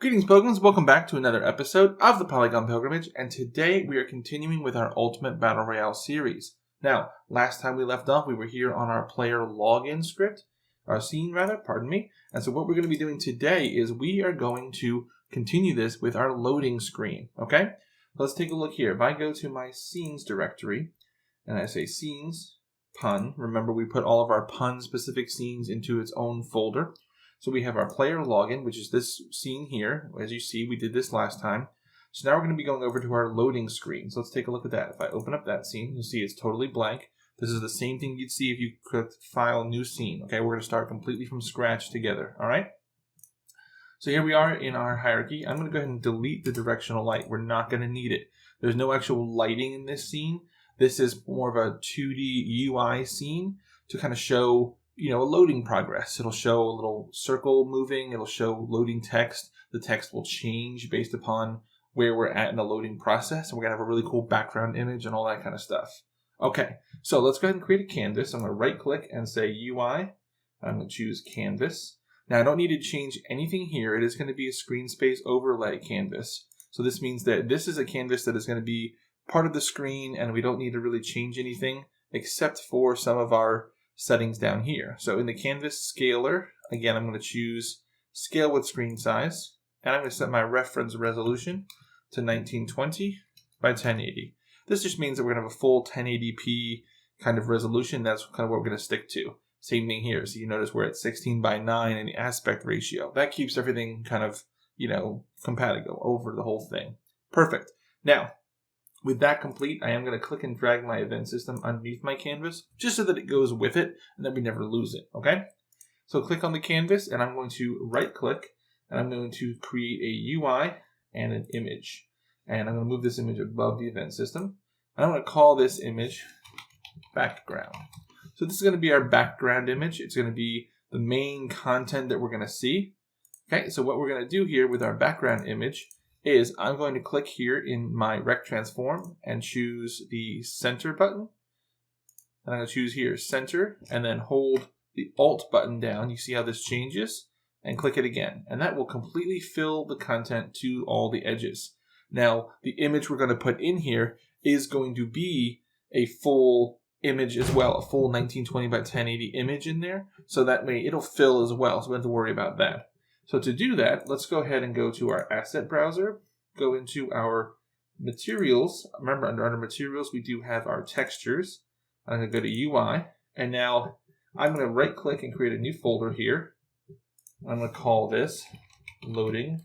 Greetings, Pilgrims. Welcome back to another episode of the Polygon Pilgrimage, and today we are continuing with our Ultimate Battle Royale series. Now, last time we left off, we were here on our player login script, our scene rather, pardon me. And so what we're going to be doing today is we are going to continue this with our loading screen, okay? Let's take a look here. If I go to my scenes directory, and I say scenes, PUN, remember we put all of our PUN-specific scenes into its own folder. So we have our player login, which is this scene here. As you see, we did this last time. So now we're going to be going over to our loading screen. So let's take a look at that. If I open up that scene, you'll see it's totally blank. This is the same thing you'd see if you clicked File, New Scene. Okay, we're going to start completely from scratch together. All right? So here we are in our hierarchy. I'm going to go ahead and delete the directional light. We're not going to need it. There's no actual lighting in this scene. This is more of a 2D UI scene to kind of show a loading progress. It'll show a little circle moving. It'll show loading text. The text will change based upon where we're at in the loading process. And we're going to have a really cool background image and all that kind of stuff. Okay, so let's go ahead and create a canvas. I'm going to right click and say UI. I'm going to choose canvas. Now I don't need to change anything here. It is going to be a screen space overlay canvas. So this means that this is a canvas that is going to be part of the screen and we don't need to really change anything except for some of our settings down here. So in the canvas scaler, again, I'm going to choose scale with screen size, and I'm going to set my reference resolution to 1920 by 1080. This just means that we're going to have a full 1080p kind of resolution. That's kind of what we're going to stick to. Same thing here. So you notice we're at 16 by 9 in the aspect ratio. That keeps everything kind of, compatible over the whole thing. Perfect. Now, with that complete, I am going to click and drag my event system underneath my canvas just so that it goes with it and that we never lose it, okay? So click on the canvas and I'm going to right click and I'm going to create a UI and an image. And I'm going to move this image above the event system. And I'm going to call this image background. So this is going to be our background image. It's going to be the main content that we're going to see. Okay, so what we're going to do here with our background image is I'm going to click here in my rect transform and choose the center button. And I'm going to choose here center and then hold the alt button down. You see how this changes? And click it again. And that will completely fill the content to all the edges. Now, the image we're going to put in here is going to be a full image as well, a full 1920 by 1080 image in there. So that way it'll fill as well. So we don't have to worry about that. So to do that, let's go ahead and go to our asset browser, go into our materials. Remember, under materials, we do have our textures. I'm going to go to UI, and now I'm going to right click and create a new folder here. I'm going to call this loading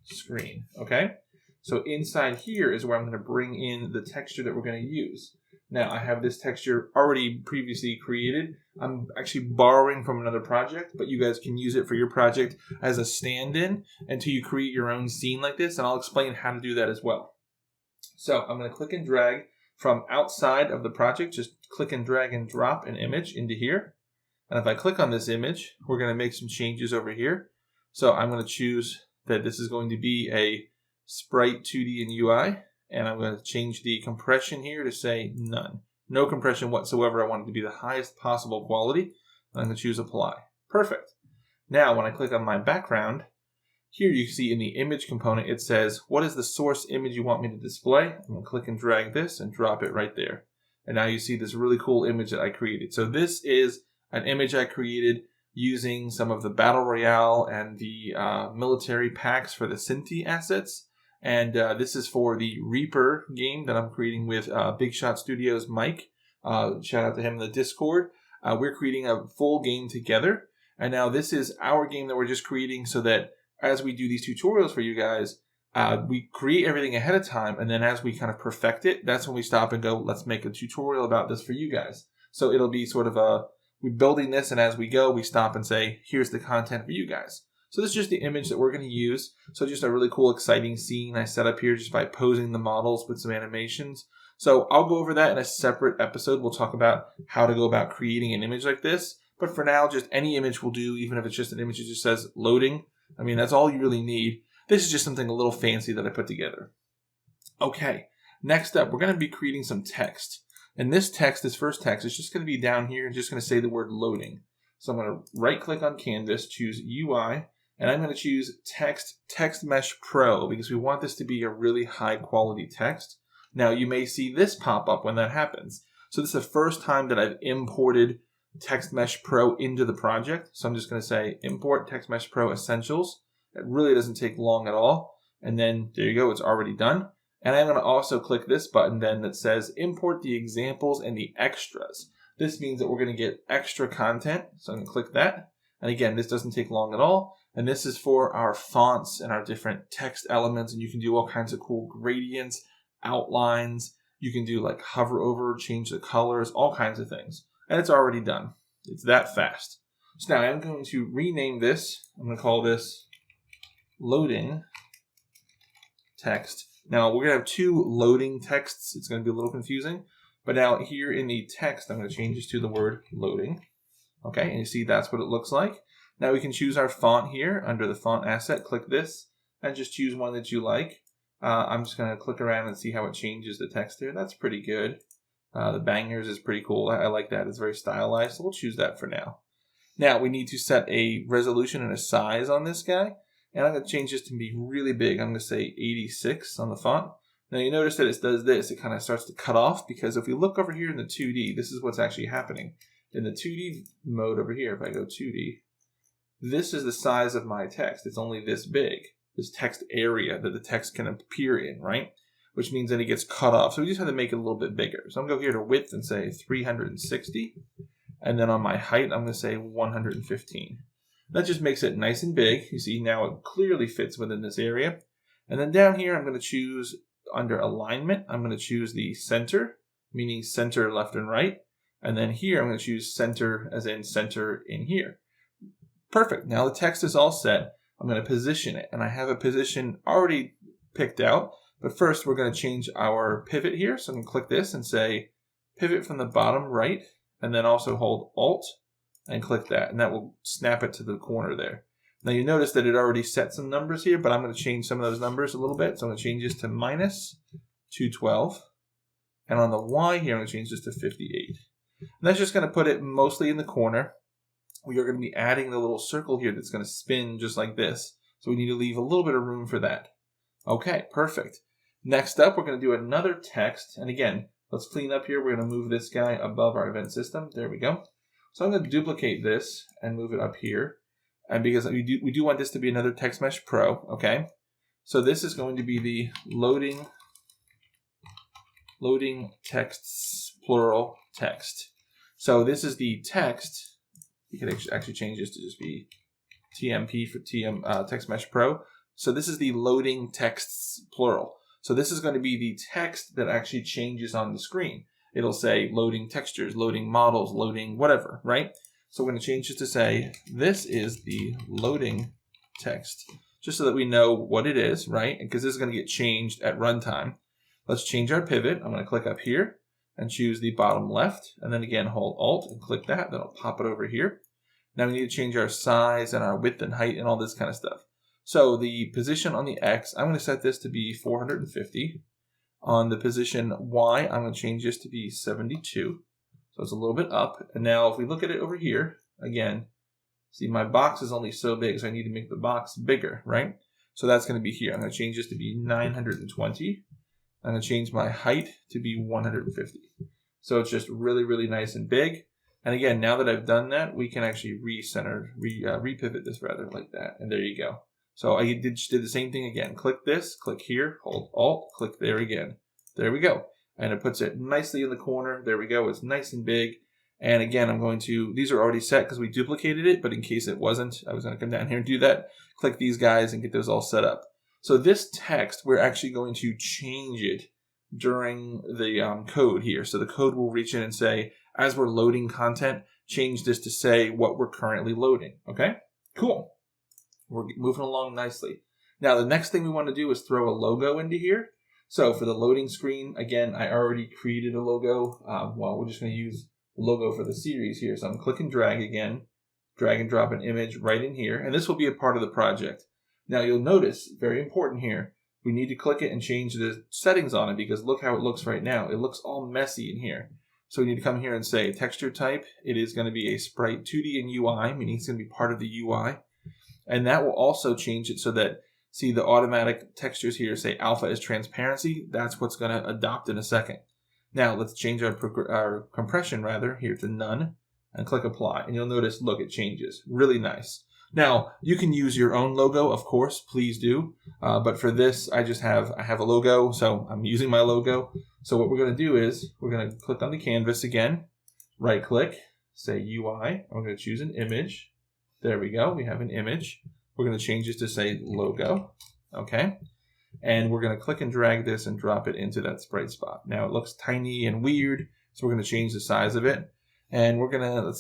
screen, okay? So inside here is where I'm going to bring in the texture that we're going to use. Now, I have this texture already previously created. I'm actually borrowing from another project, but you guys can use it for your project as a stand-in until you create your own scene like this, and I'll explain how to do that as well. So I'm going to click and drag from outside of the project. Just click and drag and drop an image into here. And if I click on this image, we're going to make some changes over here. So I'm going to choose that this is going to be a sprite 2D in UI. And I'm going to change the compression here to say none. No compression whatsoever. I want it to be the highest possible quality. I'm going to choose apply. Perfect. Now, when I click on my background, here you see in the image component, it says, what is the source image you want me to display? I'm going to click and drag this and drop it right there. And now you see this really cool image that I created. So this is an image I created using some of the Battle Royale and the military packs for the Synthi assets. And this is for the Reaper game that I'm creating with Big Shot Studios Mike. Shout out to him in the Discord. We're creating a full game together. And now this is our game that we're just creating so that as we do these tutorials for you guys, we create everything ahead of time. And then as we kind of perfect it, that's when we stop and go, let's make a tutorial about this for you guys. So it'll be sort of we're building this, and as we go, we stop and say, here's the content for you guys. So this is just the image that we're going to use. So just a really cool, exciting scene I set up here just by posing the models with some animations. So I'll go over that in a separate episode. We'll talk about how to go about creating an image like this. But for now, just any image will do, even if it's just an image that just says loading. I mean, that's all you really need. This is just something a little fancy that I put together. Okay, next up, we're going to be creating some text. And this text, this first text, is just going to be down here and just going to say the word loading. So I'm going to right-click on Canvas, choose UI, And I'm going to choose Text Mesh Pro because we want this to be a really high quality text. Now you may see this pop up when that happens. So this is the first time that I've imported Text Mesh Pro into the project. So I'm just going to say import Text Mesh Pro Essentials. It really doesn't take long at all. And then there you go, it's already done. And I'm going to also click this button then that says import the examples and the extras. This means that we're going to get extra content. So I'm going to click that. And again, this doesn't take long at all. And this is for our fonts and our different text elements. And you can do all kinds of cool gradients, outlines. You can do like hover over, change the colors, all kinds of things. And it's already done. It's that fast. So now I'm going to rename this. I'm going to call this loading text. Now we're going to have two loading texts. It's going to be a little confusing. But now here in the text, I'm going to change this to the word loading. Okay, and you see that's what it looks like. Now we can choose our font here under the font asset. Click this and just choose one that you like. I'm just going to click around and see how it changes the text here. That's pretty good. The bangers is pretty cool. I like that. It's very stylized. So we'll choose that for now. Now we need to set a resolution and a size on this guy. And I'm going to change this to be really big. I'm going to say 86 on the font. Now you notice that it does this. It kind of starts to cut off because if we look over here in the 2D, this is what's actually happening. In the 2D mode over here, if I go 2D, this is the size of my text. It's only this big, this text area that the text can appear in, right? Which means that it gets cut off. So we just have to make it a little bit bigger. So I'm going to go here to width and say 360. And then on my height, I'm going to say 115. That just makes it nice and big. You see now it clearly fits within this area. And then down here, I'm going to choose under alignment, I'm going to choose the center, meaning center left and right. And then here, I'm going to choose center as in center in here. Perfect. Now the text is all set. I'm going to position it. And I have a position already picked out. But first, we're going to change our pivot here. So I'm going to click this and say pivot from the bottom right. And then also hold Alt and click that. And that will snap it to the corner there. Now you notice that it already set some numbers here, but I'm going to change some of those numbers a little bit. So I'm going to change this to minus 212. And on the Y here, I'm going to change this to 58. And that's just going to put it mostly in the corner. We are going to be adding the little circle here that's going to spin just like this. So we need to leave a little bit of room for that. Okay, perfect. Next up, we're going to do another text. And again, let's clean up here. We're going to move this guy above our event system. There we go. So I'm going to duplicate this and move it up here. And because we do want this to be another Text Mesh Pro, okay? So this is going to be the loading texts, plural text. So this is the text. You can actually change this to just be TMP for Text Mesh Pro. So this is the loading texts, plural. So this is going to be the text that actually changes on the screen. It'll say loading textures, loading models, loading whatever, right? So we're going to change it to say, this is the loading text, just so that we know what it is, right? Because this is going to get changed at runtime. Let's change our pivot. I'm going to click up here and choose the bottom left. And then again, hold Alt and click that. That'll pop it over here. Now we need to change our size and our width and height and all this kind of stuff. So the position on the X, I'm going to set this to be 450. On the position Y, I'm going to change this to be 72. So it's a little bit up. And now if we look at it over here, again, see my box is only so big, so I need to make the box bigger, right? So that's going to be here. I'm going to change this to be 920. I'm going to change my height to be 150. So it's just really, really nice and big. And again, now that I've done that, we can actually repivot this rather like that. And there you go. So I just did the same thing again. Click this, click here, hold Alt, click there again. There we go. And it puts it nicely in the corner. There we go. It's nice and big. And again, I'm going to, these are already set because we duplicated it, but in case it wasn't, I was going to come down here and do that. Click these guys and get those all set up. So this text, we're actually going to change it during the code here. So the code will reach in and say, as we're loading content, change this to say what we're currently loading. Okay, cool. We're moving along nicely. Now, the next thing we want to do is throw a logo into here. So for the loading screen, again, I already created a logo. Well, we're just going to use the logo for the series here. So I'm click and drag again, drag and drop an image right in here. And this will be a part of the project. Now you'll notice, very important here, we need to click it and change the settings on it because look how it looks right now. It looks all messy in here. So we need to come here and say texture type. It is going to be a sprite 2D and UI, meaning it's going to be part of the UI. And that will also change it so that, see the automatic textures here say alpha is transparency. That's what's going to adopt in a second. Now let's change our compression rather here to none and click apply. And you'll notice, look, it changes. Really nice. Now, you can use your own logo, of course, please do. But for this, I have a logo, so I'm using my logo. So what we're going to do is we're going to click on the canvas again, right click, say UI, and we're going to choose an image. There we go. We have an image. We're going to change this to say logo. Okay. And we're going to click and drag this and drop it into that sprite spot. Now it looks tiny and weird, so we're going to change the size of it. And we're going to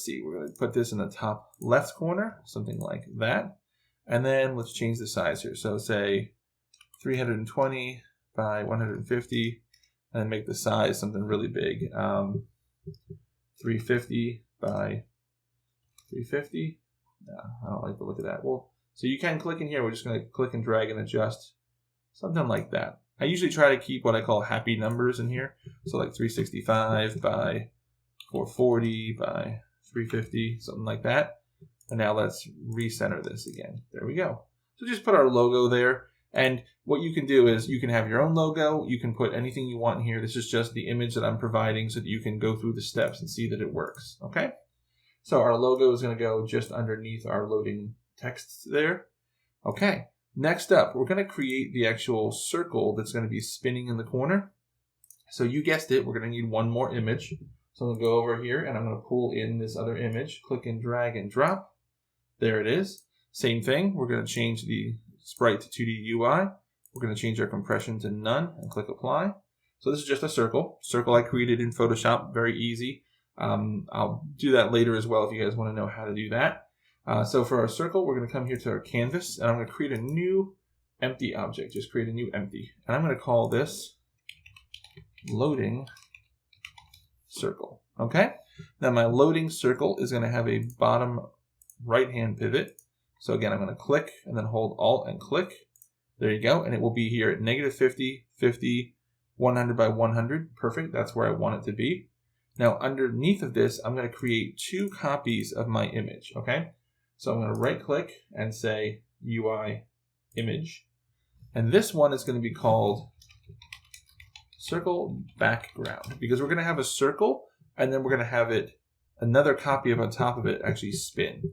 put this in the top left corner, something like that. And then let's change the size here. So say 320 by 150, and then make the size something really big. 350 by 350. No, I don't like the look of that. Well, so you can click in here. We're just going to click and drag and adjust. Something like that. I usually try to keep what I call happy numbers in here. So like 365 by 440 by 350, something like that. And now let's recenter this again. There we go. So just put our logo there. And what you can do is you can have your own logo. You can put anything you want in here. This is just the image that I'm providing so that you can go through the steps and see that it works. Okay. So our logo is going to go just underneath our loading text there. Okay. Next up, we're going to create the actual circle that's going to be spinning in the corner. So you guessed it, we're going to need one more image. So I'm going to go over here and I'm going to pull in this other image, click and drag and drop. There it is. Same thing, we're going to change the sprite to 2D UI. We're going to change our compression to none and click apply. So this is just a circle. Circle I created in Photoshop, very easy. I'll do that later as well if you guys want to know how to do that. So for our circle, we're going to come here to our canvas, and I'm going to create a new empty object. Just create a new empty. And I'm going to call this loading circle. Okay? Now my loading circle is going to have a bottom right-hand pivot. So again, I'm going to click and then hold Alt and click. There you go. And it will be here at -50, 50, 100 by 100. Perfect. That's where I want it to be. Now underneath of this, I'm going to create 2 copies of my image. Okay? So I'm going to right click and say UI image. And this one is going to be called circle background, because we're going to have a circle and then we're going to have it, another copy of on top of it actually spin.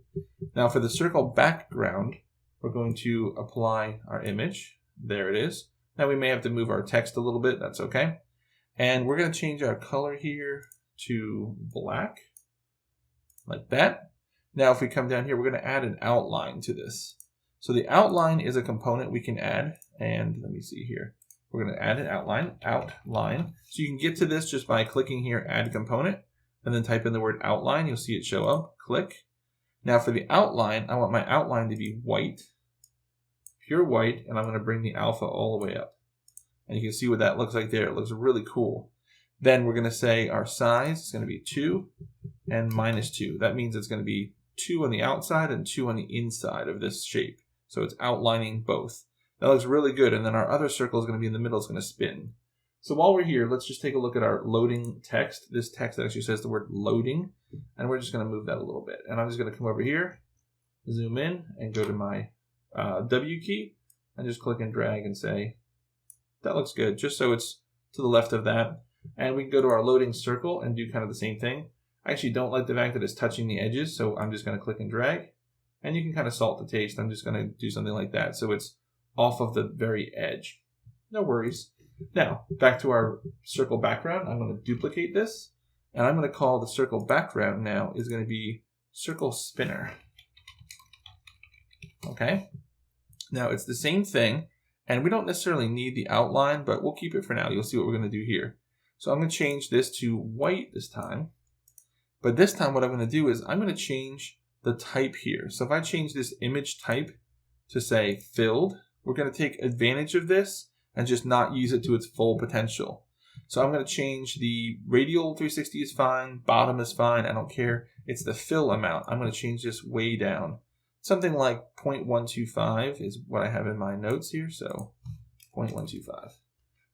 Now for the circle background, we're going to apply our image. There it is. Now we may have to move our text a little bit. That's okay. And we're going to change our color here to black, like that. Now, if we come down here, we're going to add an outline to this. So the outline is a component we can add. And let me see here. We're going to add an outline. So you can get to this just by clicking here, add component, and then type in the word outline. You'll see it show up. Click. Now for the outline, I want my outline to be white, pure white, and I'm going to bring the alpha all the way up. And you can see what that looks like there. It looks really cool. Then we're going to say our size is going to be 2 and -2. That means it's going to be 2 on the outside and 2 on the inside of this shape. So it's outlining both. That looks really good. And then our other circle is going to be in the middle. It's going to spin. So while we're here, let's just take a look at our loading text. This text actually says the word loading. And we're just going to move that a little bit. And I'm just going to come over here, zoom in, and go to my W key. And just click and drag and say, that looks good. Just so it's to the left of that. And we can go to our loading circle and do kind of the same thing. I actually don't like the fact that it's touching the edges, so I'm just going to click and drag. And you can kind of salt the taste. I'm just going to do something like that, so it's off of the very edge. No worries. Now, back to our circle background. I'm going to duplicate this, and I'm going to call the circle background now is going to be circle spinner. Okay? Now, it's the same thing, and we don't necessarily need the outline, but we'll keep it for now. You'll see what we're going to do here. So I'm going to change this to white this time. But this time what I'm going to do is I'm going to change the type here. So if I change this image type to say filled, we're going to take advantage of this and just not use it to its full potential. So I'm going to change the radial 360 is fine, bottom is fine, I don't care. It's the fill amount. I'm going to change this way down. Something like 0.125 is what I have in my notes here, so 0.125.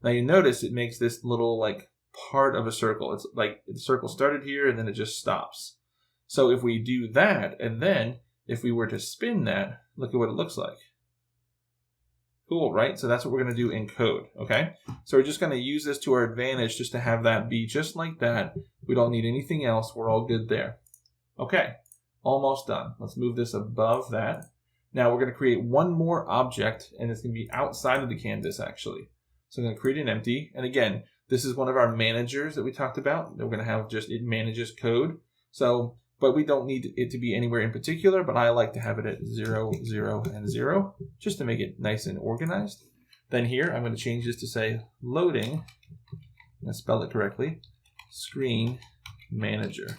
Now you notice it makes this little like part of a circle. It's like the circle started here and then it just stops. So if we do that, and then if we were to spin that, look at what it looks like. Cool, right? So that's what we're going to do in code, okay? So we're just going to use this to our advantage just to have that be just like that. We don't need anything else. We're all good there. Okay, almost done. Let's move this above that. Now we're going to create one more object, and it's going to be outside of the canvas, actually. So I'm going to create an empty. And again, this is one of our managers that we talked about. We're going to have just it manages code. So, but we don't need it to be anywhere in particular, but I like to have it at 0, 0, and 0, just to make it nice and organized. Then here, I'm going to change this to say loading, I'm going to spell it correctly, screen manager.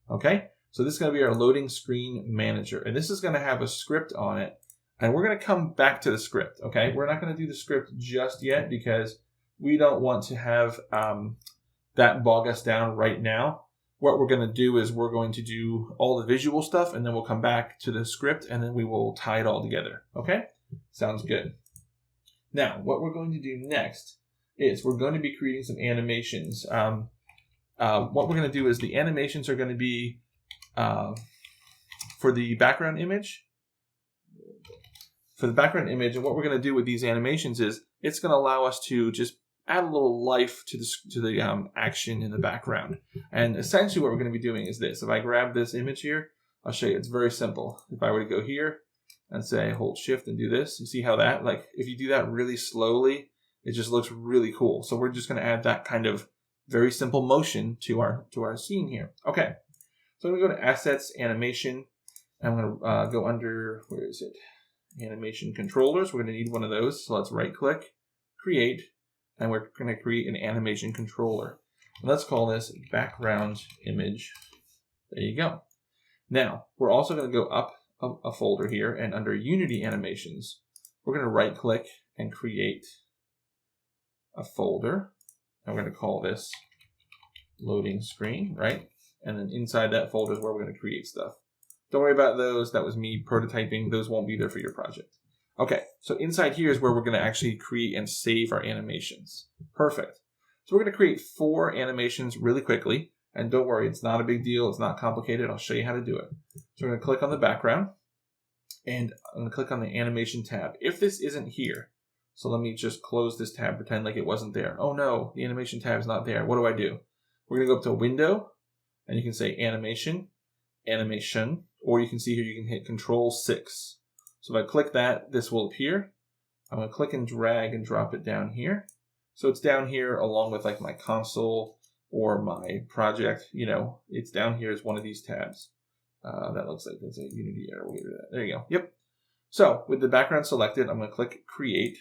Okay, so this is going to be our loading screen manager. And this is going to have a script on it. And we're going to come back to the script, okay? We're not going to do the script just yet because we don't want to have that bog us down right now. What we're going to do is we're going to do all the visual stuff, and then we'll come back to the script, and then we will tie it all together, okay? Sounds good. Now, what we're going to do next is we're going to be creating some animations. What we're going to do is the animations are going to be for the background image. For the background image, and what we're going to do with these animations is it's going to allow us to just add a little life to the action in the background. And essentially what we're going to be doing is this. If I grab this image here, I'll show you. It's very simple. If I were to go here and say hold shift and do this, you see how that, like if you do that really slowly, it just looks really cool. So we're just going to add that kind of very simple motion to our scene here. Okay, so I'm going to go to Assets, Animation. I'm going to go under, where is it? Animation Controllers. We're going to need one of those. So let's right click, Create, and we're going to create an animation controller. And let's call this background image. There you go. Now, we're also going to go up a folder here, and under Unity Animations, we're going to right click and create a folder. And we're going to call this loading screen, right? And then inside that folder is where we're going to create stuff. Don't worry about those. That was me prototyping. Those won't be there for your project. Okay, so inside here is where we're going to actually create and save our animations. Perfect. So we're going to create 4 animations really quickly. And don't worry, it's not a big deal. It's not complicated. I'll show you how to do it. So we're going to click on the background. And I'm going to click on the animation tab. If this isn't here, so let me just close this tab, pretend like it wasn't there. Oh no, the animation tab is not there. What do? We're going to go up to Window, and you can say Animation, Animation, or you can see here you can hit Control-6. So if I click that, this will appear. I'm going to click and drag and drop it down here. So it's down here along with like my console or my project. You know, it's down here as one of these tabs. That looks like there's a Unity error. We'll get rid of that. There you go. Yep. So with the background selected, I'm going to click Create.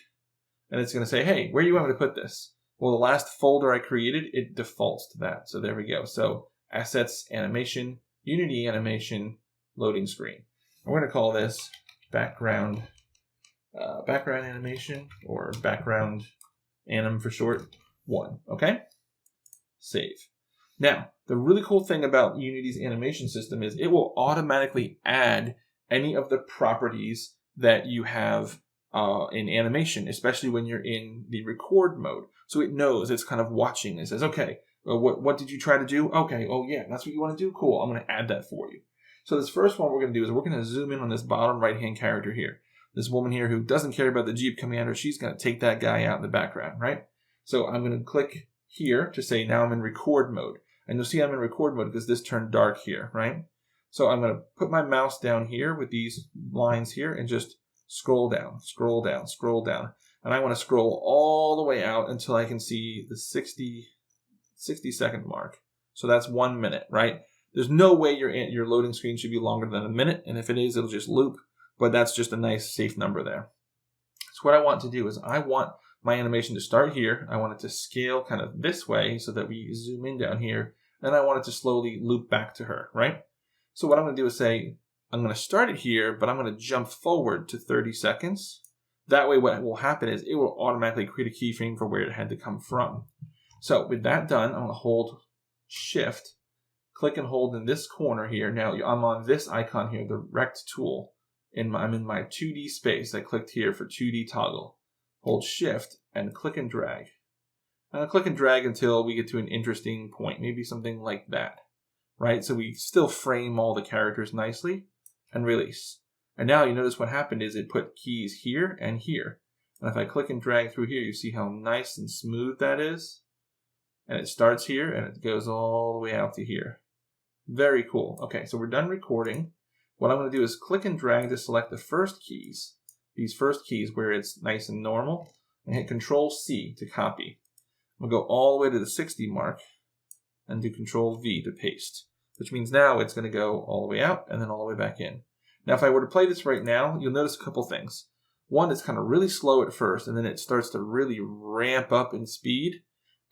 And it's going to say, hey, where do you want me to put this? Well, the last folder I created, it defaults to that. So there we go. So Assets, Animation, Unity Animation, Loading Screen. And we're going to call this background animation, or background anim for short, 1. Okay? Save. Now, the really cool thing about Unity's animation system is it will automatically add any of the properties that you have in animation, especially when you're in the record mode. So it knows, it's kind of watching. It says, okay, what did you try to do? Okay, oh yeah, that's what you want to do? Cool, I'm going to add that for you. So this first one we're going to do is we're going to zoom in on this bottom right-hand character here. This woman here who doesn't care about the Jeep Commander, she's going to take that guy out in the background, right? So I'm going to click here to say now I'm in record mode. And you'll see I'm in record mode because this turned dark here, right? So I'm going to put my mouse down here with these lines here and just scroll down, scroll down, scroll down. And I want to scroll all the way out until I can see the 60 second mark. So that's 1 minute, right? There's no way your loading screen should be longer than a minute. And if it is, it'll just loop. But that's just a nice safe number there. So what I want to do is I want my animation to start here. I want it to scale kind of this way so that we zoom in down here. And I want it to slowly loop back to her, right? So what I'm going to do is say, I'm going to start it here, but I'm going to jump forward to 30 seconds. That way what will happen is it will automatically create a keyframe for where it had to come from. So with that done, I'm going to hold Shift, click and hold in this corner here. Now I'm on this icon here, the rect tool. I'm in my 2D space. I clicked here for 2D toggle. Hold Shift and click and drag. And I'll click and drag until we get to an interesting point, maybe something like that, right? So we still frame all the characters nicely. and release. And now you notice what happened is it put keys here and here. And if I click and drag through here, you see how nice and smooth that is. And it starts here and it goes all the way out to here. Very cool. Okay, so we're done recording. What I'm going to do is click and drag to select the first keys. These first keys where it's nice and normal. And hit Control-C to copy. I'm going to go all the way to the 60 mark and do Control-V to paste. Which means now it's going to go all the way out and then all the way back in. Now if I were to play this right now, you'll notice a couple things. One, it's kind of really slow at first, and then it starts to really ramp up in speed.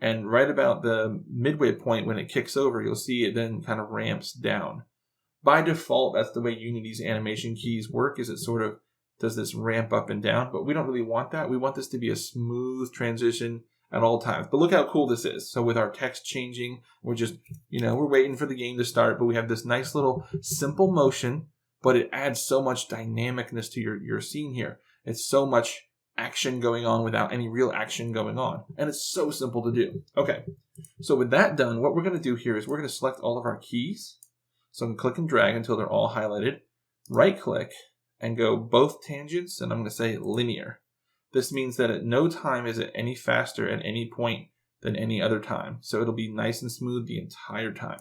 And right about the midway point when it kicks over, you'll see it then kind of ramps down. By default, that's the way Unity's animation keys work, is it sort of does this ramp up and down, but we don't really want that. We want this to be a smooth transition at all times. But look how cool this is. So with our text changing, we're just, we're waiting for the game to start, but we have this nice little simple motion, but it adds so much dynamicness to your scene here. It's so much action going on without any real action going on. And it's so simple to do. Okay, so with that done, what we're going to do here is we're going to select all of our keys. So I'm going to click and drag until they're all highlighted. Right click and go both tangents, and I'm going to say linear. This means that at no time is it any faster at any point than any other time. So it'll be nice and smooth the entire time.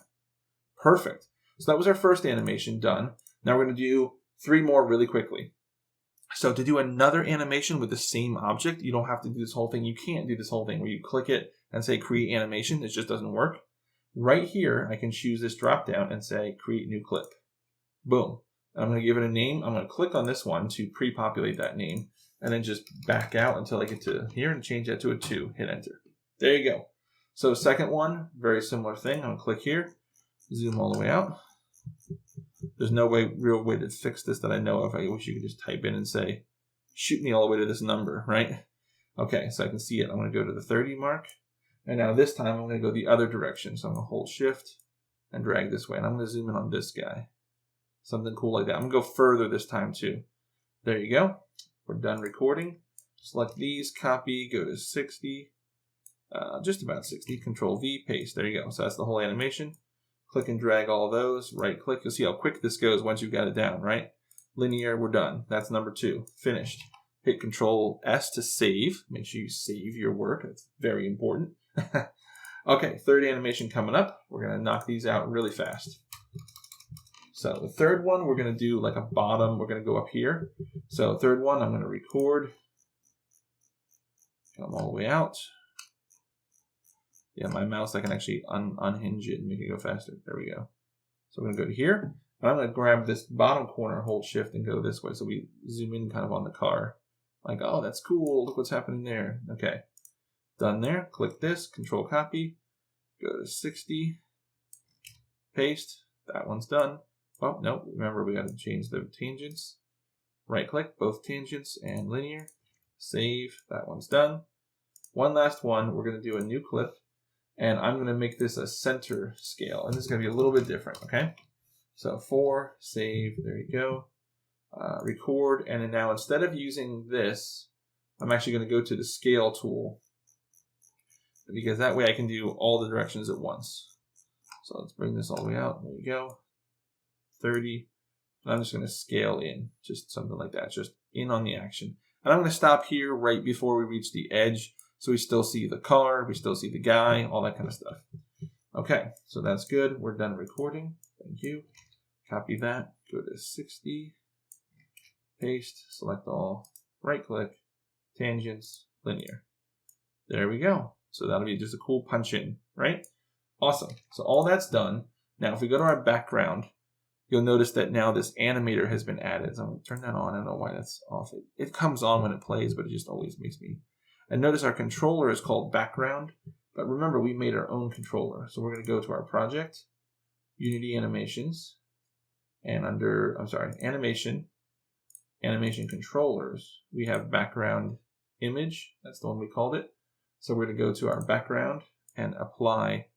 Perfect. So that was our first animation done. Now we're going to do 3 more really quickly. So to do another animation with the same object, you don't have to do this whole thing. You can't do this whole thing where you click it and say create animation. It just doesn't work. Right here, I can choose this drop down and say create new clip. Boom. I'm going to give it a name. I'm going to click on this one to pre-populate that name and then just back out until I get to here and change that to a 2. Hit enter. There you go. So second one, very similar thing. I'm going to click here, zoom all the way out. There's no real way to fix this that I know of. I wish you could just type in and say, shoot me all the way to this number, right? Okay, so I can see it. I'm going to go to the 30 mark. And now this time I'm going to go the other direction. So I'm going to hold shift and drag this way. And I'm going to zoom in on this guy. Something cool like that. I'm going to go further this time too. There you go. We're done recording. Select these, copy, go to 60. Just about 60. Control-V, paste. There you go. So that's the whole animation. Click and drag all those. Right click. You'll see how quick this goes once you've got it down, right? Linear, we're done. That's number 2. Finished. Hit Control-S to save. Make sure you save your work. That's very important. Okay, third animation coming up. We're going to knock these out really fast. So the third one, we're going to do like a bottom. We're going to go up here. So third one, I'm going to record. Come all the way out. Yeah, my mouse, I can actually unhinge it and make it go faster. There we go. So we're going to go to here. And I'm going to grab this bottom corner, hold shift, and go this way. So we zoom in kind of on the car. Like, oh, that's cool. Look what's happening there. Okay. Done there. Click this. Control copy. Go to 60. Paste. That one's done. Oh, no. Remember, we got to change the tangents. Right click, both tangents and linear. Save. That one's done. One last one. We're going to do a new clip. And I'm going to make this a center scale. And this is going to be a little bit different, okay? So 4, save, there you go. Record, and then now instead of using this, I'm actually going to go to the scale tool. Because that way I can do all the directions at once. So let's bring this all the way out. There you go. 30. And I'm just going to scale in. Just something like that. Just in on the action. And I'm going to stop here right before we reach the edge. So we still see the car, we still see the guy, all that kind of stuff. Okay, so that's good. We're done recording. Thank you. Copy that. Go to 60. Paste. Select all. Right click. Tangents. Linear. There we go. So that'll be just a cool punch in, right? Awesome. So all that's done. Now if we go to our background, you'll notice that now this animator has been added. So I'm going to turn that on. I don't know why that's off. It comes on when it plays, but it just always makes me... And notice our controller is called background, but remember we made our own controller. So we're going to go to our project, Unity Animations, and under, Animation Controllers, we have background image. That's the one we called it. So we're going to go to our background and apply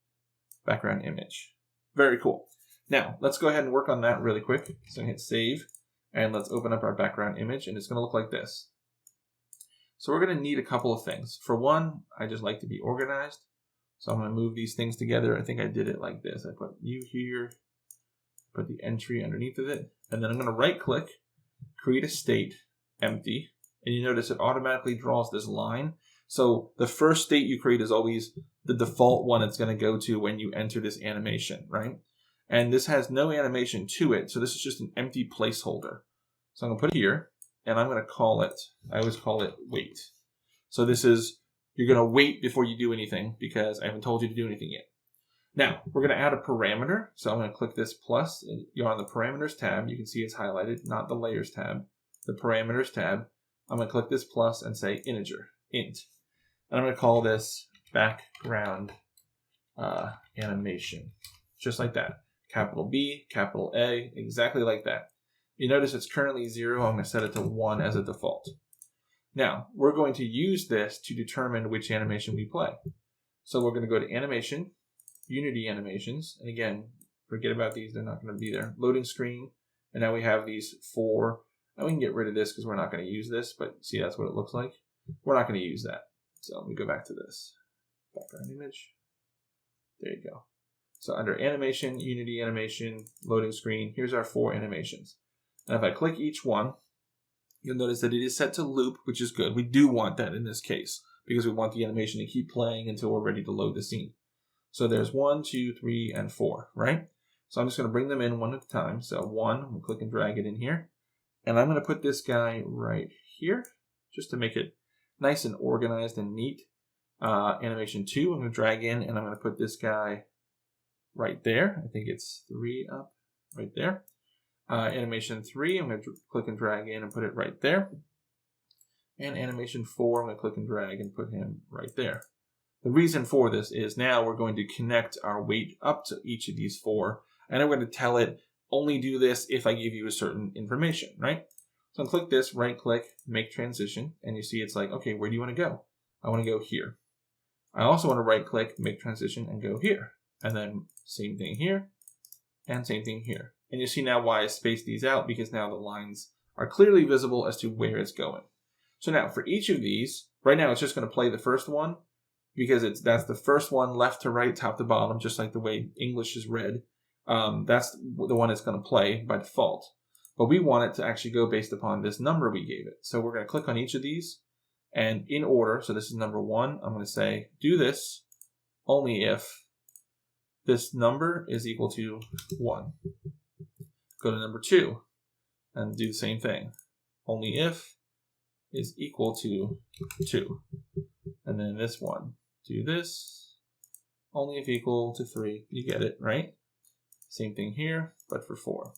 background image. Very cool. Now let's go ahead and work on that really quick. So hit save, and let's open up our background image, and it's going to look like this. So we're going to need a couple of things. For one, I just like to be organized. So I'm going to move these things together. I think I did it like this. I put you here, put the entry underneath of it, and then I'm going to right click, create a state, empty, and you notice it automatically draws this line. So the first state you create is always the default one it's going to go to when you enter this animation, right? And this has no animation to it, so this is just an empty placeholder. So I'm going to put it here, and I'm going to call it, I always call it wait. So this is, you're going to wait before you do anything because I haven't told you to do anything yet. Now, we're going to add a parameter. So I'm going to click this plus, and you're on the parameters tab. You can see it's highlighted, not the layers tab, the parameters tab. I'm going to click this plus and say integer, int. And I'm going to call this background animation, just like that. Capital B, capital A, exactly like that. You notice it's currently 0. I'm going to set it to 1 as a default. Now, we're going to use this to determine which animation we play. So we're going to go to animation, Unity animations, and again, forget about these, they're not going to be there. Loading screen, and now we have these 4. And we can get rid of this because we're not going to use this, but see, that's what it looks like. We're not going to use that. So let me go back to this. Background image. There you go. So under animation, Unity animation, loading screen, here's our 4 animations. And if I click each one, you'll notice that it is set to loop, which is good. We do want that in this case because we want the animation to keep playing until we're ready to load the scene. So there's 1, 2, 3, and 4, right? So I'm just going to bring them in one at a time. So 1, I'm going to click and drag it in here. And I'm going to put this guy right here just to make it nice and organized and neat. Animation 2, I'm going to drag in and I'm going to put this guy right there. I think it's 3 up right there. Animation 3, I'm going to click and drag in and put it right there. And animation 4, I'm going to click and drag and put him right there. The reason for this is now we're going to connect our weight up to each of these 4, and I'm going to tell it only do this if I give you a certain information, right? So I'll click this, right click, make transition, and you see it's like, okay, where do you want to go? I want to go here. I also want to right click, make transition, and go here. And then same thing here, and same thing here. And you see now why I spaced these out, because now the lines are clearly visible as to where it's going. So now for each of these, right now it's just going to play the first one, because that's the first one left to right, top to bottom, just like the way English is read. That's the one it's going to play by default. But we want it to actually go based upon this number we gave it. So we're going to click on each of these, and in order, so this is number 1, I'm going to say, do this only if this number is equal to 1. Go to number 2, and do the same thing. Only if is equal to 2. And then this one, do this, only if equal to 3. You get it, right? Same thing here, but for 4.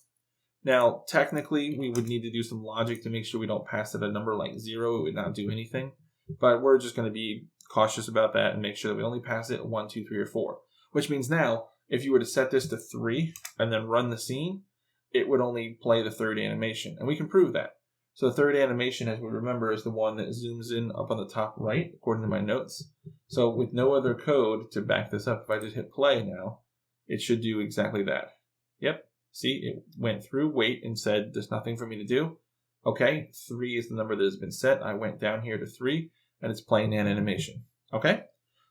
Now, technically, we would need to do some logic to make sure we don't pass it a number like 0. It would not do anything. But we're just going to be cautious about that and make sure that we only pass it 1, 2, 3, or 4. Which means now, if you were to set this to 3 and then run the scene, it would only play the 3rd animation. And we can prove that. So the 3rd animation, as we remember, is the one that zooms in up on the top right, according to my notes. So with no other code to back this up, if I just hit play now, it should do exactly that. Yep. See, it went through, wait, and said, there's nothing for me to do. Okay, 3 is the number that has been set. I went down here to 3, and it's playing an animation. Okay,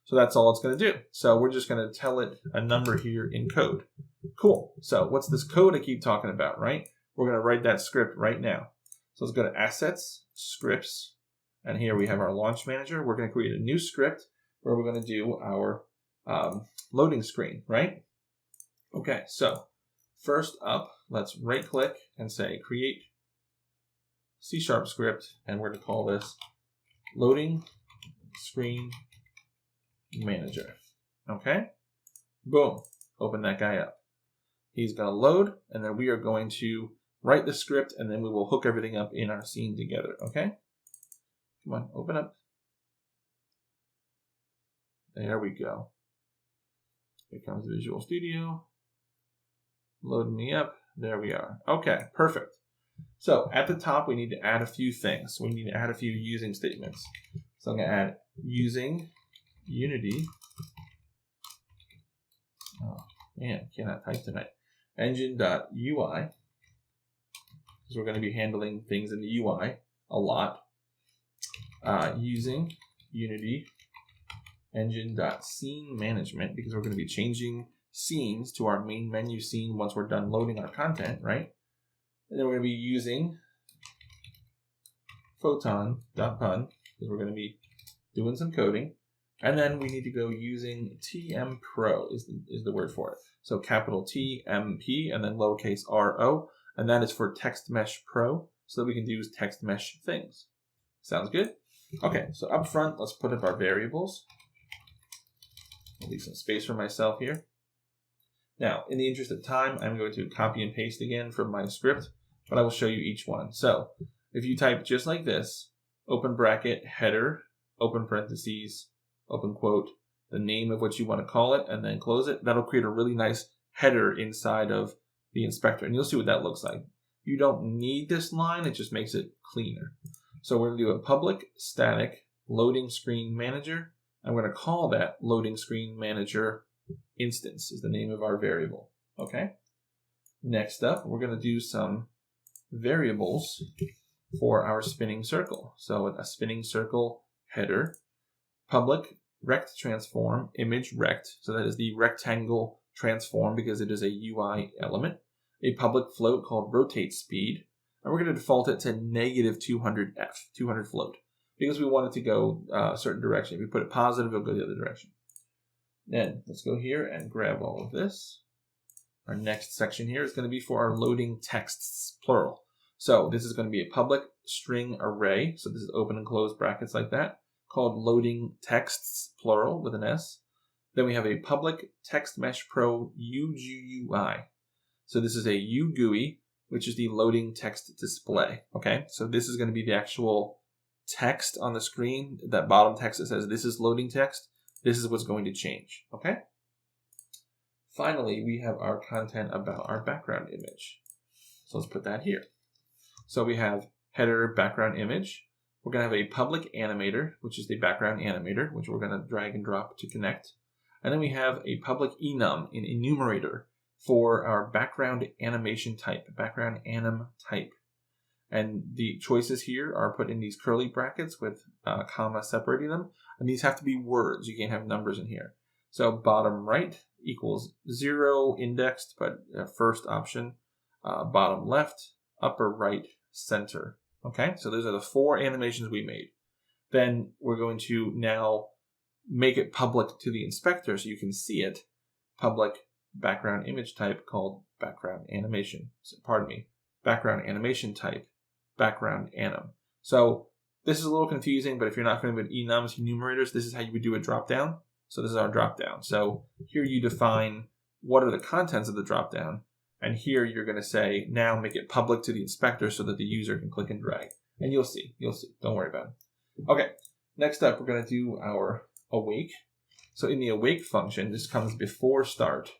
so that's all it's going to do. So we're just going to tell it a number here in code. Cool. So what's this code I keep talking about, right? We're going to write that script right now. So let's go to Assets, Scripts, and here we have our Launch Manager. We're going to create a new script where we're going to do our loading screen, right? Okay, so first up, let's right-click and say Create C# script, and we're going to call this Loading Screen Manager. Okay? Boom. Open that guy up. He's going to load, and then we are going to write the script, and then we will hook everything up in our scene together. Okay? Come on, open up. There we go. Here comes Visual Studio. Loading me up. There we are. Okay, perfect. So at the top, we need to add a few things. We need to add a few using statements. So I'm going to add using Unity. Oh, man, cannot type tonight. Engine.ui. Because we're going to be handling things in the UI a lot. Using Unity Engine.scene management, because we're going to be changing scenes to our main menu scene once we're done loading our content, right? And then we're going to be using photon.pun because we're going to be doing some coding. And then we need to go using tmpro is the word for it. So capital TMP and then lowercase ro. And that is for Text Mesh Pro so that we can do text mesh things. Sounds good? Okay, so up front, let's put up our variables. I'll leave some space for myself here. Now, in the interest of time, I'm going to copy and paste again from my script, but I will show you each one. So if you type just like this, open bracket, header, open parentheses, open quote, the name of what you want to call it, and then close it, that'll create a really nice header inside of the inspector, and you'll see what that looks like. You don't need this line, it just makes it cleaner. So we're going to do a public static loading screen manager, and we're going to call that loading screen manager instance is the name of our variable. Okay. Next up, we're going to do some variables for our spinning circle. So a spinning circle header, public rect transform image rect. So that is the rectangle transform because it is a UI element. A public float called rotate speed. And we're going to default it to negative 200F, 200 float, because we want it to go a certain direction. If we put it positive, it'll go the other direction. Then let's go here and grab all of this. Our next section here is going to be for our loading texts, plural. So this is going to be a public string array. So this is open and close brackets like that, called loading texts, plural with an S. Then we have a public text mesh pro UGUI. So this is a UGUI, which is the loading text display. Okay, so this is going to be the actual text on the screen. That bottom text that says this is loading text. This is what's going to change. Okay. Finally, we have our content about our background image. So let's put that here. So we have header background image. We're going to have a public animator, which is the background animator, which we're going to drag and drop to connect. And then we have a public enum, an enumerator, for our background animation type, background anim type. And the choices here are put in these curly brackets with comma separating them. And these have to be words. You can't have numbers in here. So bottom right equals 0 indexed, but first option. Bottom left, upper right, center. Okay, so those are the 4 animations we made. Then we're going to now make it public to the inspector so you can see it. Public background image type called background animation. So, pardon me, background animation type, background anim. So this is a little confusing, but if you're not familiar with enums, enumerators, this is how you would do a drop down. So this is our drop down. So here you define what are the contents of the drop down. And here you're going to say, now make it public to the inspector so that the user can click and drag. And you'll see. Don't worry about it. Okay, next up, we're going to do our awake. So in the awake function, this comes before start.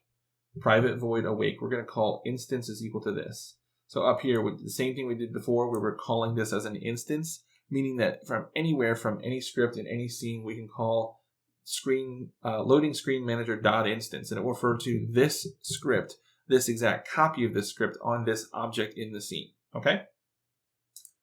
Private void awake, we're going to call instance is equal to this. So up here, with the same thing we did before, we were calling this as an instance, meaning that from anywhere, from any script in any scene, we can call loading screen manager dot instance, and it will refer to this script, this exact copy of this script on this object in the scene. Okay?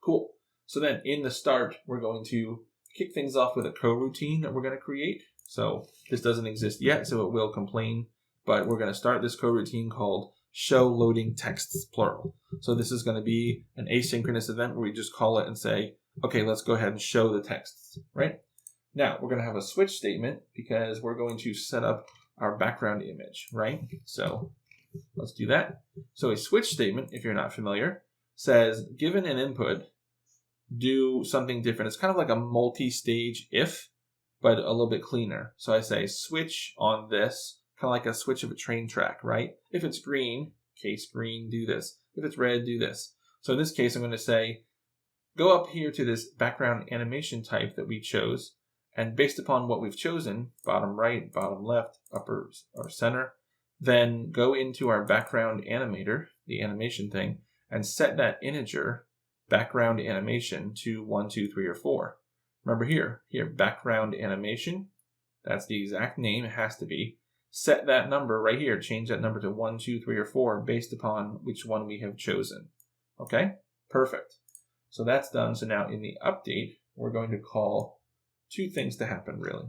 Cool. So then in the start, we're going to kick things off with a coroutine that we're going to create. So this doesn't exist yet, so it will complain. But we're going to start this coroutine called show loading texts, plural. So this is going to be an asynchronous event where we just call it and say, okay, let's go ahead and show the texts, right? Now, we're going to have a switch statement because we're going to set up our background image, right? So let's do that. So a switch statement, if you're not familiar, says, given an input, do something different. It's kind of like a multi-stage if, but a little bit cleaner. So I say switch on this, kind of like a switch of a train track, right? If it's green, case green, do this. If it's red, do this. So in this case, I'm going to say, go up here to this background animation type that we chose, and based upon what we've chosen, bottom right, bottom left, upper or center, then go into our background animator, the animation thing, and set that integer background animation to 1, 2, 3, or 4. Remember here, background animation, that's the exact name, it has to be. Set that number right here, change that number to 1, 2, 3, or 4 based upon which one we have chosen. Okay, perfect. So that's done. So now in the update, we're going to call 2 things to happen, really.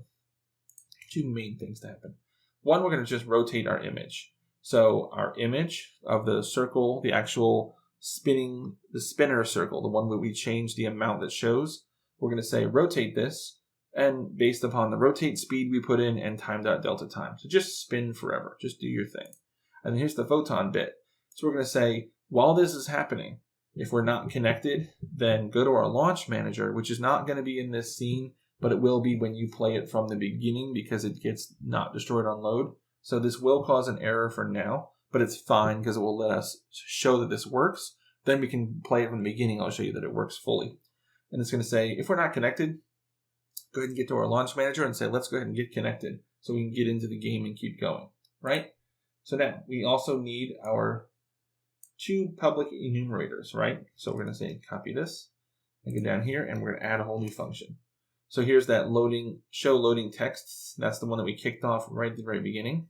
2 main things to happen. One, we're going to just rotate our image. So our image of the circle, the actual the spinner circle, the one where we change the amount that shows, we're going to say rotate this, and based upon the rotate speed we put in and time.delta time. So just spin forever. Just do your thing. And then here's the photon bit. So we're going to say, while this is happening, if we're not connected, then go to our launch manager, which is not going to be in this scene, but it will be when you play it from the beginning because it gets not destroyed on load. So this will cause an error for now, but it's fine because it will let us show that this works. Then we can play it from the beginning. I'll show you that it works fully. And it's going to say, if we're not connected, go ahead and get to our launch manager and say, let's go ahead and get connected so we can get into the game and keep going, right? So now we also need our 2 public enumerators, right? So we're going to say copy this and go down here and we're going to add a whole new function. So here's that show loading texts. That's the one that we kicked off right at the very beginning.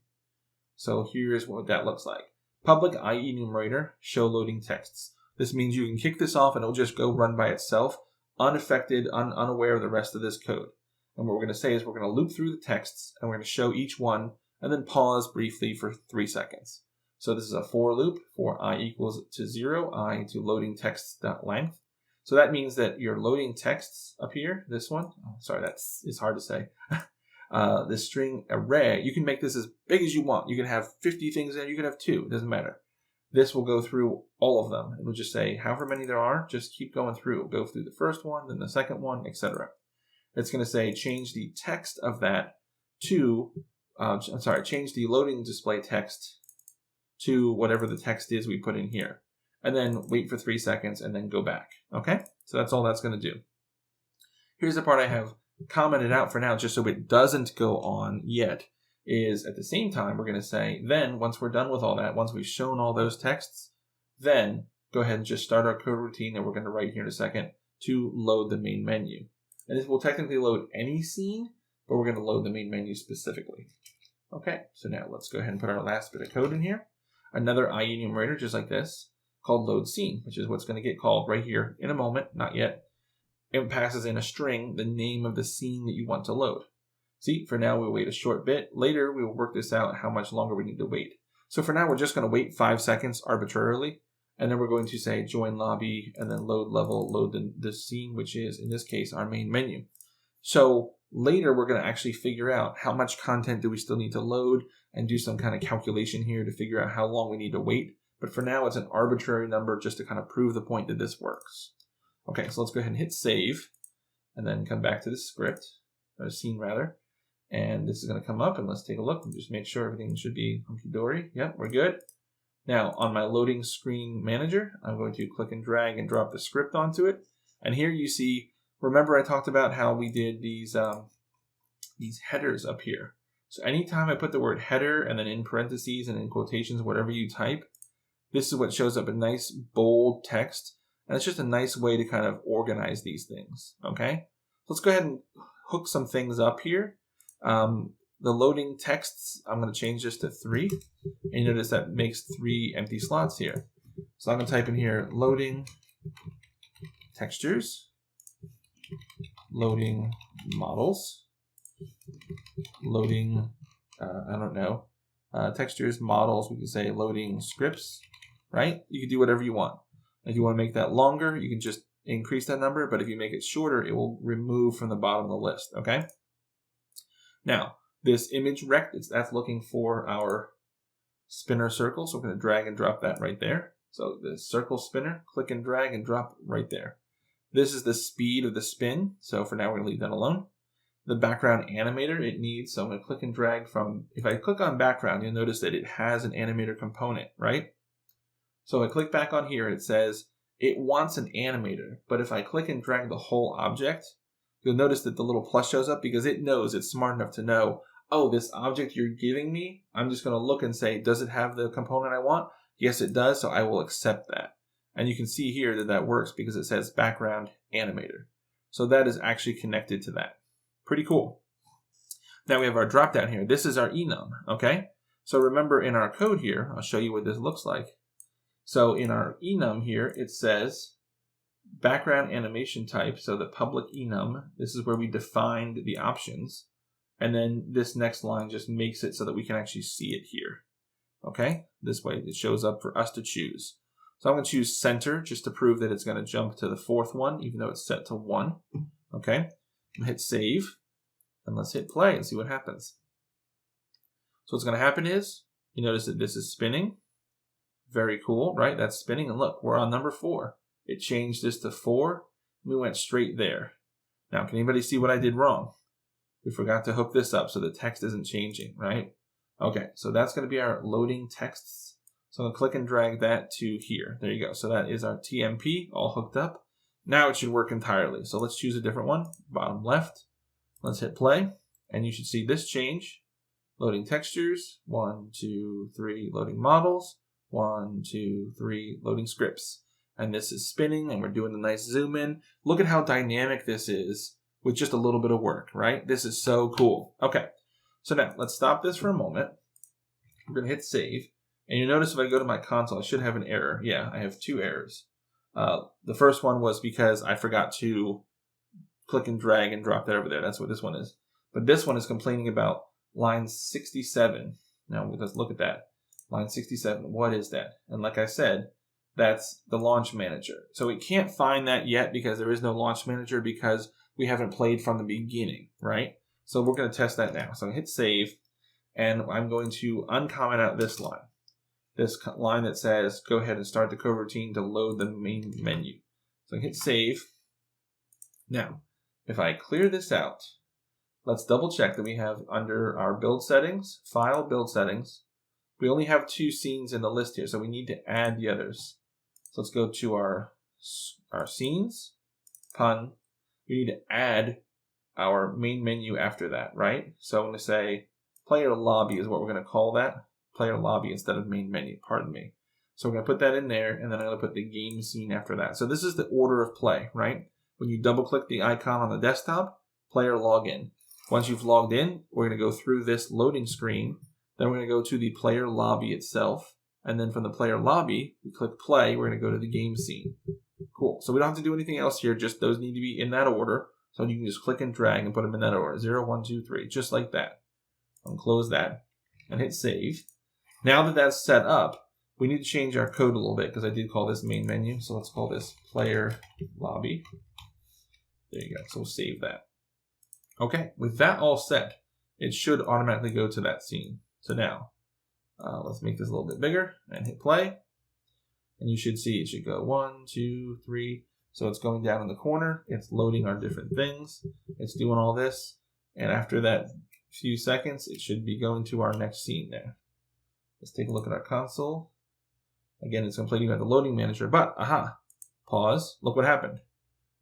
So here's what that looks like. Public enumerator, show loading texts. This means you can kick this off and it'll just go run by itself, unaffected, unaware of the rest of this code. And what we're going to say is we're going to loop through the texts and we're going to show each one and then pause briefly for 3 seconds. So this is a for loop for I equals to 0, I to loading text.length. So that means that your loading texts up here, this one, it's hard to say. This string array, you can make this as big as you want. You can have 50 things there, you can have 2, it doesn't matter. This will go through all of them. It will just say however many there are, just keep going through. Go through the first one, then the second one, etc. It's going to say change the text of that to, change the loading display text to whatever the text is we put in here. And then wait for 3 seconds and then go back. Okay? So that's all that's going to do. Here's the part I have commented out for now, just so it doesn't go on yet, is at the same time, we're going to say, then once we're done with all that, once we've shown all those texts, then go ahead and just start our code routine that we're going to write here in a second to load the main menu. And this will technically load any scene, but we're going to load the main menu specifically. Okay, so now let's go ahead and put our last bit of code in here. Another enumerator just like this, called load scene, which is what's going to get called right here in a moment, not yet. It passes in a string the name of the scene that you want to load. See, for now we'll wait a short bit. Later we will work this out how much longer we need to wait. So for now we're just going to wait 5 seconds arbitrarily, and then we're going to say join lobby and then load level, load the scene, which is in this case our main menu. So later we're going to actually figure out how much content do we still need to load and do some kind of calculation here to figure out how long we need to wait. But for now, it's an arbitrary number just to kind of prove the point that this works. Okay, so let's go ahead and hit save and then come back to the script, or scene rather. And this is going to come up and let's take a look and just make sure everything should be hunky-dory. Yep, we're good. Now on my loading screen manager, I'm going to click and drag and drop the script onto it. And here you see, remember I talked about how we did these headers up here. So anytime I put the word header and then in parentheses and in quotations, whatever you type, this is what shows up in nice bold text. And it's just a nice way to kind of organize these things, okay? Let's go ahead and hook some things up here. The loading texts, I'm going to change this to 3. And you notice that makes 3 empty slots here. So I'm going to type in here loading textures, loading models, loading, textures, models, we can say loading scripts, right? You can do whatever you want. If you want to make that longer, you can just increase that number, but if you make it shorter, it will remove from the bottom of the list, okay? Now, this image rect, that's looking for our spinner circle, so we're going to drag and drop that right there. So the circle spinner, click and drag and drop right there. This is the speed of the spin, so for now we're going to leave that alone. The background animator it needs, so I'm going to click and drag from, if I click on background, you'll notice that it has an animator component, right? So I click back on here, it says it wants an animator, but if I click and drag the whole object, you'll notice that the little plus shows up because it knows, it's smart enough to know, oh, this object you're giving me, I'm just going to look and say, does it have the component I want? Yes, it does, so I will accept that. And you can see here that that works because it says background animator. So that is actually connected to that. Pretty cool. Now we have our drop down here. This is our enum, okay? So remember in our code here, I'll show you what this looks like. So in our enum here, it says background animation type, so the public enum, this is where we defined the options. And then this next line just makes it so that we can actually see it here. Okay, this way it shows up for us to choose. So I'm going to choose center just to prove that it's going to jump to the fourth one, even though it's set to 1. Okay, hit save, and let's hit play and see what happens. So what's going to happen is, you notice that this is spinning. Very cool, right? That's spinning, and look, we're on number 4. It changed this to 4, and we went straight there. Now, can anybody see what I did wrong? We forgot to hook this up so the text isn't changing, right? Okay, so that's going to be our loading texts. So I'm going to click and drag that to here. There you go. So that is our TMP all hooked up. Now it should work entirely. So let's choose a different one. Bottom left. Let's hit play. And you should see this change. Loading textures. 1, 2, 3. Loading models. 1, 2, 3. Loading scripts. And this is spinning and we're doing a nice zoom in. Look at how dynamic this is with just a little bit of work, right? This is so cool. Okay. So now, let's stop this for a moment. We're going to hit save. And you notice if I go to my console, I should have an error. Yeah, I have 2 errors. The first one was because I forgot to click and drag and drop that over there. That's what this one is. But this one is complaining about line 67. Now, let's look at that. Line 67, what is that? And like I said, that's the launch manager. So we can't find that yet because there is no launch manager because we haven't played from the beginning, right? So we're going to test that now. So I hit save, and I'm going to uncomment out this line. This line that says, go ahead and start the coroutine to load the main menu. So I hit save. Now, if I clear this out, let's double check that we have under our build settings, file build settings. We only have 2 scenes in the list here, so we need to add the others. So let's go to our scenes, PUN. We need to add our main menu after that, right? So I'm going to say player lobby is what we're going to call that. Player lobby instead of main menu, pardon me. So we're going to put that in there, and then I'm going to put the game scene after that. So this is the order of play, right? When you double click the icon on the desktop, player login. Once you've logged in, we're going to go through this loading screen. Then we're going to go to the player lobby itself. And then from the player lobby, we click play, we're going to go to the game scene. Cool. So we don't have to do anything else here, just those need to be in that order. So you can just click and drag and put them in that order. 0, 1, 2, 3, just like that. I'll close that and hit save. Now that that's set up, we need to change our code a little bit because I did call this main menu. So let's call this player lobby. There you go. So we'll save that. Okay, with that all set, it should automatically go to that scene. So now, let's make this a little bit bigger and hit play. And you should see it should go 1, 2, 3. So it's going down in the corner. It's loading our different things. It's doing all this. And after that few seconds, it should be going to our next scene there. Let's take a look at our console. Again, it's complaining about the loading manager, but pause. Look what happened.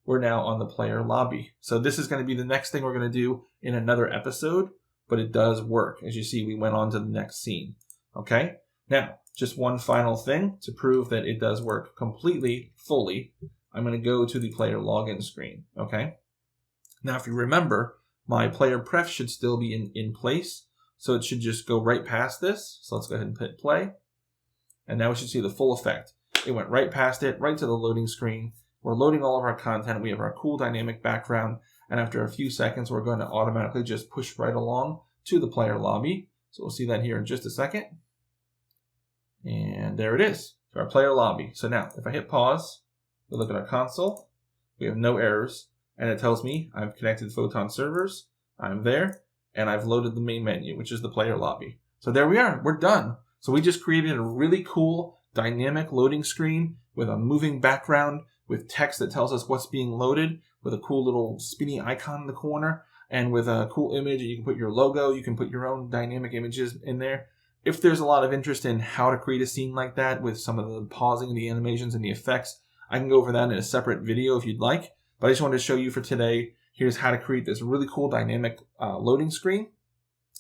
We're now on the player lobby. So this is going to be the next thing we're going to do in another episode, but it does work. As you see, we went on to the next scene. Okay? Now, just one final thing to prove that it does work completely, fully. I'm going to go to the player login screen. Okay? Now, if you remember, my player pref should still be in place. So it should just go right past this. So let's go ahead and hit play. And now we should see the full effect. It went right past it, right to the loading screen. We're loading all of our content. We have our cool dynamic background. And after a few seconds, we're going to automatically just push right along to the player lobby. So we'll see that here in just a second. And there it is, our player lobby. So now, if I hit pause, we look at our console. We have no errors. And it tells me I've connected Photon servers. I'm there. And I've loaded the main menu, which is the player lobby. So there we are. We're done. So we just created a really cool dynamic loading screen with a moving background, with text that tells us what's being loaded, with a cool little spinny icon in the corner, and with a cool image. You can put your logo. You can put your own dynamic images in there. If there's a lot of interest in how to create a scene like that with some of the pausing, the animations, and the effects, I can go over that in a separate video if you'd like. But I just wanted to show you for today, here's how to create this really cool dynamic loading screen.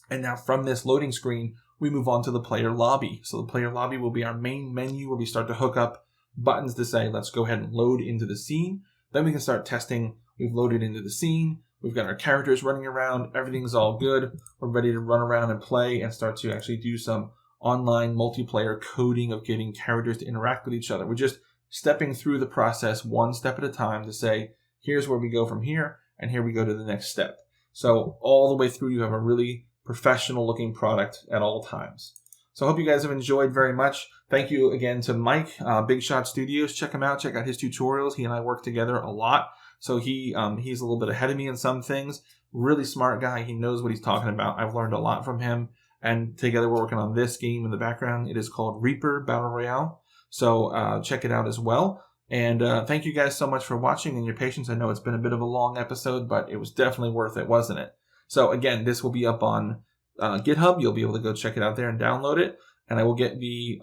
And now from this loading screen, we move on to the player lobby. So the player lobby will be our main menu where we start to hook up buttons to say, let's go ahead and load into the scene. Then we can start testing. We've loaded into the scene. We've got our characters running around. Everything's all good. We're ready to run around and play and start to actually do some online multiplayer coding of getting characters to interact with each other. We're just stepping through the process one step at a time to say, here's where we go from here, and here we go to the next step. So all the way through, you have a really professional looking product at all times. So I hope you guys have enjoyed very much. Thank you again to Mike, Big Shot Studios. Check him out. Check out his tutorials. He and I work together a lot. So he's a little bit ahead of me in some things. Really smart guy. He knows what he's talking about. I've learned a lot from him. And together we're working on this game in the background. It is called Reaper Battle Royale. So check it out as well. And thank you guys so much for watching and your patience. I know it's been a bit of a long episode, but it was definitely worth it, wasn't it? So again, this will be up on GitHub. You'll be able to go check it out there and download it. And I will get the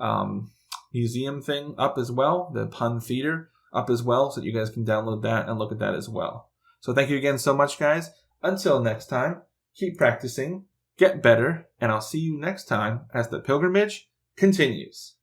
museum thing up as well, the PUN Theater up as well, so that you guys can download that and look at that as well. So thank you again so much, guys. Until next time, keep practicing, get better, and I'll see you next time as the pilgrimage continues.